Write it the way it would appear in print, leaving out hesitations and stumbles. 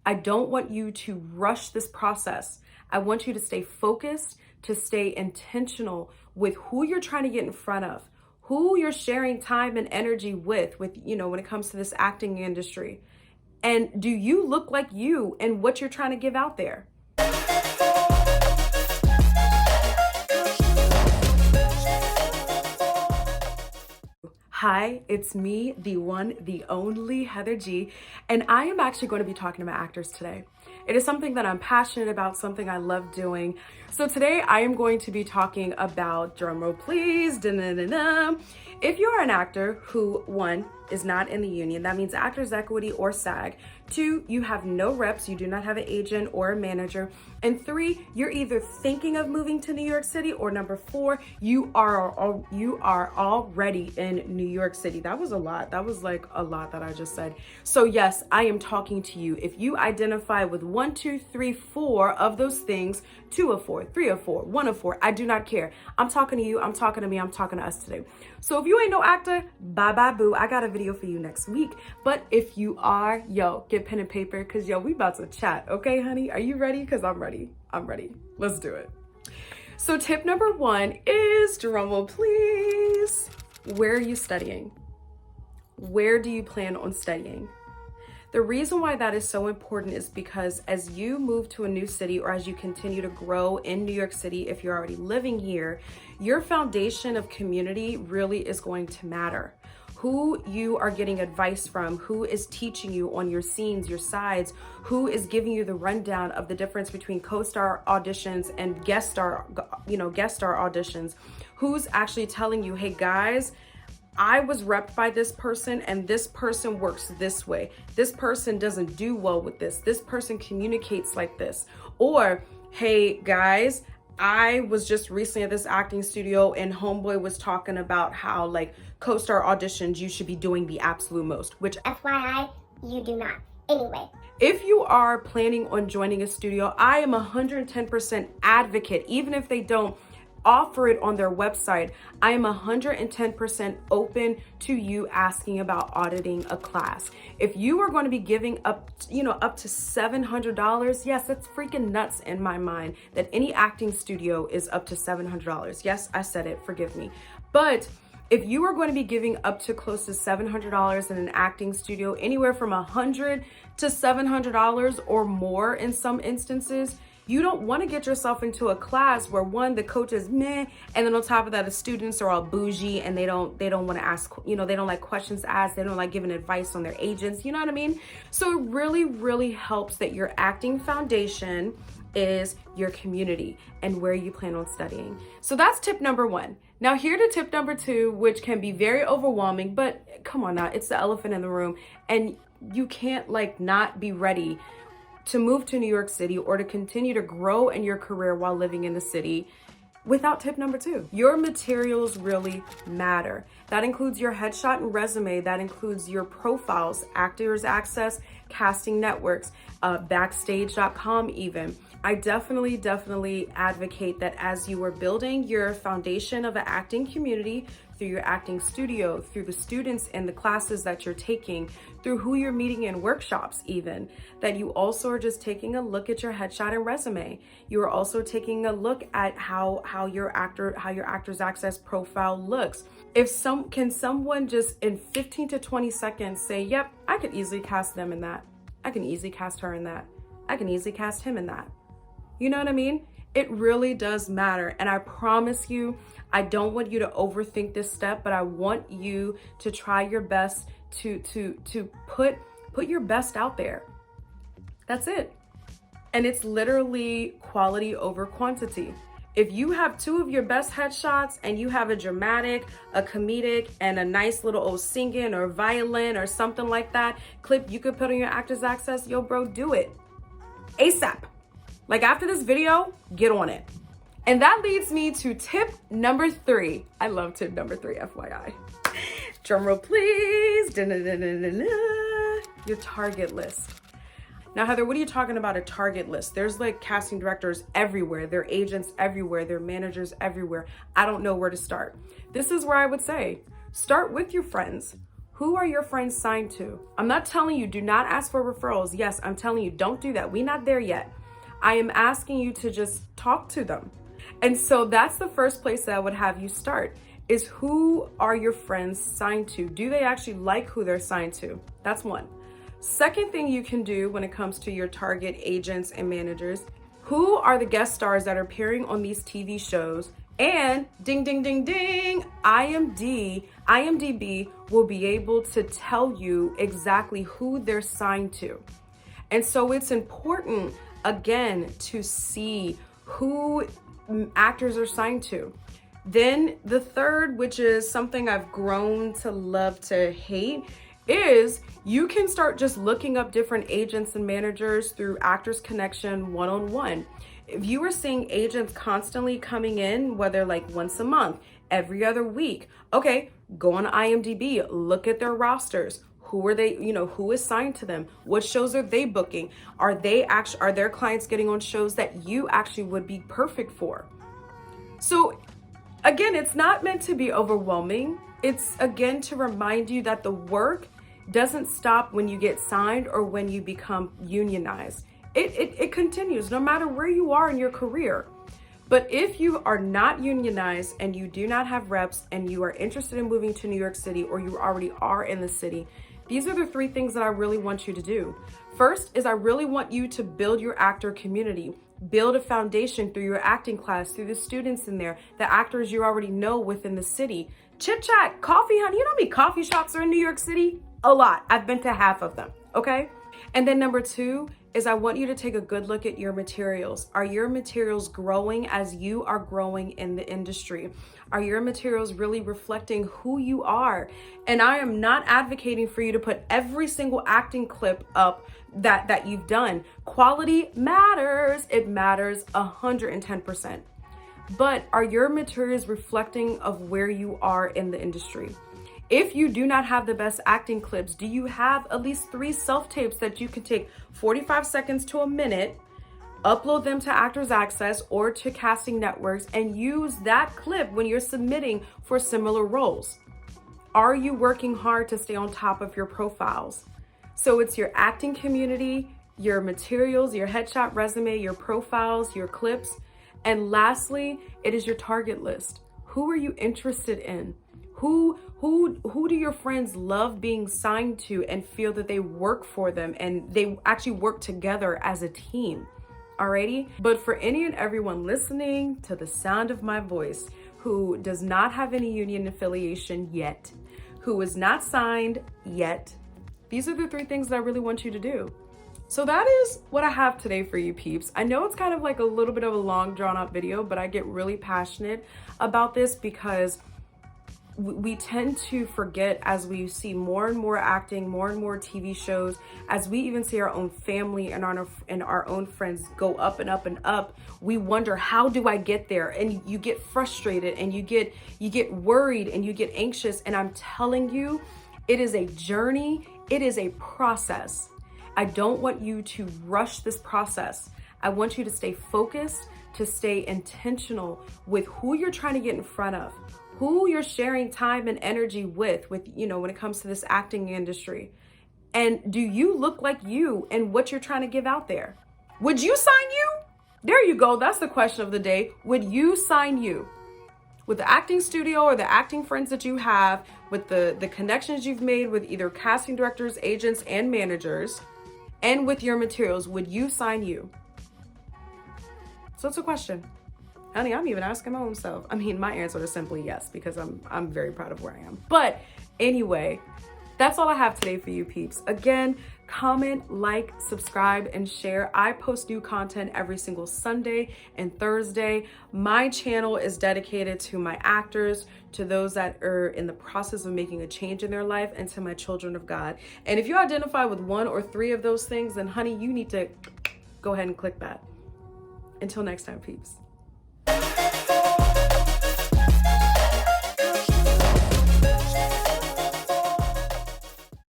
I don't want you to rush this process. I want you to stay focused, to stay intentional with who you're trying to get in front of, who you're sharing time and energy with, when it comes to this acting industry. And do you look like you and what you're trying to give out there? Hi, it's me, the one, the only Heather G, and I am actually going to be talking about actors today. It is something that I'm passionate about, something I love doing. So today I am going to be talking about, drumroll please, da-na-na-na. If you are an actor who, one, is not in the union, that means Actors Equity or SAG. Two, you have no reps, you do not have an agent or a manager. And three, you're either thinking of moving to New York City, or number four, you are already in New York City. That was a lot. That was like a lot that I just said. So yes, I am talking to you. If you identify with 1, 2, 3, 4 of those things, 2 of 4, 3 of 4, 1 of 4, I do not care. I'm talking to you, I'm talking to me, I'm talking to us today. So if you ain't no actor, bye bye boo. I got a video for you next week. But if you are, get pen and paper, because we about to chat. Okay, honey, are you ready? Because I'm ready. I'm ready. Let's do it. So tip number 1 is, drumroll please, where are you studying? Where do you plan on studying? The reason why that is so important is because as you move to a new city, or as you continue to grow in New York City, if you're already living here, your foundation of community really is going to matter. Who you are getting advice from, who is teaching you on your scenes, your sides, who is giving you the rundown of the difference between co-star auditions and guest star auditions, who's actually telling you, hey guys, I was repped by this person and this person works this way. This person doesn't do well with this. This person communicates like this. Or, hey guys, I was just recently at this acting studio and homeboy was talking about how like co-star auditions, you should be doing the absolute most, which FYI, you do not. Anyway. If you are planning on joining a studio, I am 110% advocate, even if they don't offer it on their website, I am 110% open to you asking about auditing a class. If you are going to be giving up to $700, yes, that's freaking nuts in my mind that any acting studio is up to $700. Yes, I said it, forgive me. But if you are going to be giving up to close to $700 in an acting studio, anywhere from $100 to $700 or more in some instances, you don't want to get yourself into a class where one, the coach is meh, and then on top of that, the students are all bougie and they don't want to ask, they don't like questions asked, they don't like giving advice on their agents, you know what I mean? So it really, really helps that your acting foundation is your community and where you plan on studying. So that's tip number 1. Now here to tip number 2, which can be very overwhelming, but come on now, it's the elephant in the room and you can't not be ready to move to New York City or to continue to grow in your career while living in the city without tip number 2. Your materials really matter. That includes your headshot and resume. That includes your profiles, Actors Access, casting networks, backstage.com even. I definitely advocate that as you are building your foundation of an acting community through your acting studio, through the students and the classes that you're taking, through who you're meeting in workshops even, that you also are just taking a look at your headshot and resume. You are also taking a look at how your Actors Access profile looks. Can someone just in 15 to 20 seconds say, yep, I could easily cast them in that. I can easily cast her in that. I can easily cast him in that. You know what I mean? It really does matter. And I promise you, I don't want you to overthink this step, but I want you to try your best to put your best out there. That's it. And it's literally quality over quantity. If you have 2 of your best headshots and you have a dramatic, a comedic, and a nice little old singing or violin or something like that clip you could put on your Actors Access, yo bro, do it. ASAP. Like after this video, get on it. And that leads me to tip number 3. I love tip number 3, FYI. Drumroll please. Da-na-na-na-na-na. Your target list. Now, Heather, what are you talking about a target list? There's like casting directors everywhere. There are agents everywhere. There are managers everywhere. I don't know where to start. This is where I would say, start with your friends. Who are your friends signed to? I'm not telling you do not ask for referrals. Yes, I'm telling you don't do that. We're not there yet. I am asking you to just talk to them. And so that's the first place that I would have you start, is who are your friends signed to? Do they actually like who they're signed to? That's one. Second thing you can do when it comes to your target agents and managers, who are the guest stars that are appearing on these TV shows? And ding, ding, ding, ding, IMDb will be able to tell you exactly who they're signed to. And so it's important, again, to see who actors are signed to. Then the third, which is something I've grown to love to hate, is you can start just looking up different agents and managers through Actors Connection one-on-one. If you are seeing agents constantly coming in, whether like once a month, every other week, okay, go on IMDb, look at their rosters. Who are they, who is signed to them? What shows are they booking? Are their clients getting on shows that you actually would be perfect for? So again, it's not meant to be overwhelming. It's again to remind you that the work doesn't stop when you get signed or when you become unionized. It continues no matter where you are in your career. But if you are not unionized and you do not have reps and you are interested in moving to New York City, or you already are in the city, these are the three things that I really want you to do. First is I really want you to build your actor community. Build a foundation through your acting class, through the students in there, the actors you already know within the city. Chit chat, coffee, honey. You know how many coffee shops are in New York City? A lot. I've been to half of them, okay? And then number two is I want you to take a good look at your materials. Are your materials growing as you are growing in the industry? Are your materials really reflecting who you are? And I am not advocating for you to put every single acting clip up that you've done. Quality matters. It matters 110%. But are your materials reflecting of where you are in the industry? If you do not have the best acting clips, do you have at least 3 self-tapes that you can take 45 seconds to a minute, upload them to Actors Access or to casting networks, and use that clip when you're submitting for similar roles? Are you working hard to stay on top of your profiles? So it's your acting community, your materials, your headshot resume, your profiles, your clips. And lastly, it is your target list. Who are you interested in? Who do your friends love being signed to and feel that they work for them and they actually work together as a team? Alrighty? But for any and everyone listening to the sound of my voice who does not have any union affiliation yet, who is not signed yet, these are the 3 things that I really want you to do. So that is what I have today for you peeps. I know it's kind of like a little bit of a long drawn out video, but I get really passionate about this because we tend to forget as we see more and more acting, more and more TV shows, as we even see our own family and our own friends go up and up and up, we wonder, how do I get there? And you get frustrated and you get worried and you get anxious. And I'm telling you, it is a journey. It is a process. I don't want you to rush this process. I want you to stay focused, to stay intentional with who you're trying to get in front of, who you're sharing time and energy with, when it comes to this acting industry. And do you look like you and what you're trying to give out there? Would you sign you? There you go. That's the question of the day. Would you sign you? With the acting studio or the acting friends that you have, with the connections you've made with either casting directors, agents, and managers, and with your materials, would you sign you? So it's a question. Honey, I'm even asking my own self. I mean, my answer is simply yes, because I'm very proud of where I am. But anyway, that's all I have today for you peeps. Again, comment, like, subscribe, and share. I post new content every single Sunday and Thursday. My channel is dedicated to my actors, to those that are in the process of making a change in their life, and to my children of God. And if you identify with 1 or 3 of those things, then honey, you need to go ahead and click that. Until next time, peeps.